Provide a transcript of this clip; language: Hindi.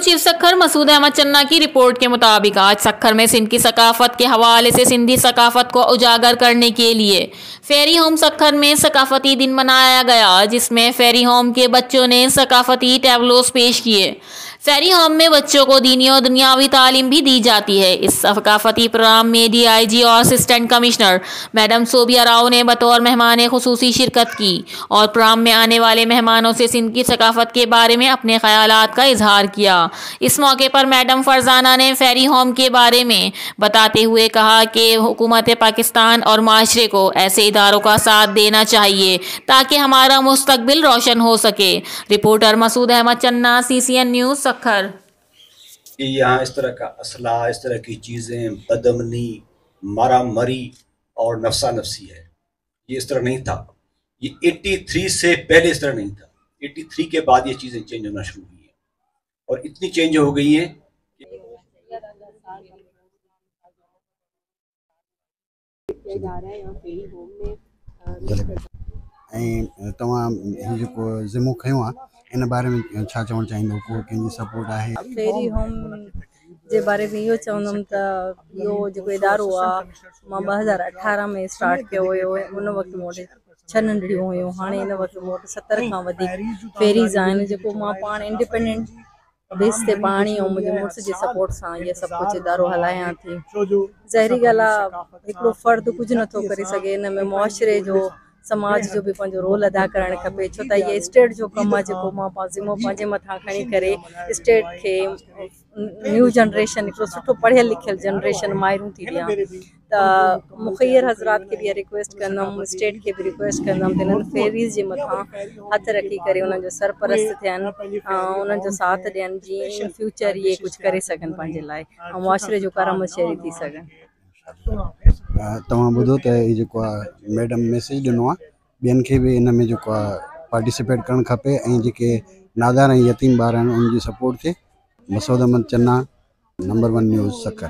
चीफ सखर मसूद अहमद चन्ना की रिपोर्ट के मुताबिक आज सखर में सिंध की सकाफत के हवाले से सिंधी सकाफत को उजागर करने के लिए फेरी होम सखर में सकाफती दिन मनाया गया, जिसमें फेरी होम के बच्चों ने सकाफती टैबलोस पेश किए। फेरी होम में बच्चों को दीनी और दुनियावी तालीम भी दी जाती है। इस सकाफती प्रोग्राम में DIG और assistant commissioner madam Sobia Rao ने बतौर मेहमान खुसूसी शिरकत की और प्रोग्राम में आने वाले मेहमानों से सिंध की सकाफत के बारे में अपने ख्यालात का इजहार किया। इस मौके पर मैडम फरजाना ने फेरी होम के बारे में बताते हुए कहा कि हुकूमत पाकिस्तान और माशरे को ऐसे इदारों का साथ देना चाहिए ताकि हमारा मुस्तकबिल रोशन हो सके। रिपोर्टर मसूद अहमद चन्ना, CCN न्यूज़, सखर। यहाँ इस तरह का असला, इस तरह की चीज़ें, बदअमनी, मारा मरी और नफसा नफसी है, ये इस तरह नहीं था। ये 83 से पहले इस तरह नहीं था। 83 के बाद ये चीज़ें चेंज होना शुरू हुई हैं और इतनी चेंज हो गई हैं ज़िम्मो खयों आहे इन बारे में छा चवणु चाहींदो, को कंहिंजी सपोर्ट आहे? फेरी होम जे बारे में इहो चवंदमि त इहो जेको इदारो आहे मां 2018 में स्टार्ट कयो हुयो। उन वक़्तु मूं वटि 6 नंढड़ियूं हुयूं। हाणे इन वक़्तु मूं वटि 70 खां वधीक फेरीज़ आहिनि, जेको मां पाण इंडिपेंडेंट बेस ते पाण ई ऐं मुंहिंजे मुड़ुस जे सपोर्ट सां इहे सभु कुझु इदारो हलायां थी। ज़ाहिरी ॻाल्हि आहे, हिकिड़ो फ़र्द कुझु नथो करे सघे, इन में मुआशरे जो, समाज जो भी पंहिंजो रोल अदा करणु खपे, छो त इहे स्टेट जो कमु आहे जेको मां ज़िम्मो पंहिंजे मथां खणी करे स्टेट खे न्यू जनरेशन, हिकिड़ो सुठो पढ़ियल लिखियल जनरेशन माहिरूं थी ॾियां। त मुखैर हज़रात खे बि रिक्वेस्ट कंदमि, स्टेट खे बि रिक्वेस्ट कंदमि त हिननि फेरीज़ जे मथां हथु रखी करे उन्हनि जो सरपरस्त थियनि ऐं उन्हनि जो साथ ॾियनि, जीअं इन फ्यूचर इहे कुझु करे सघनि पंहिंजे लाइ ऐं मुआशरे जो करम शहरी थी सघनि। तव्हां ॿुधो त इहो जेको आहे मैडम मैसेज ॾिनो आहे, ॿियनि खे बि इन में जेको आहे पार्टिसिपेट करणु खपे ऐं जेके नादार ऐं यतीम ॿार आहिनि उन्हनि जी सपोर्ट थिए। मसूद अहमद चन्ना, नंबर 1 न्यूज़, सखर।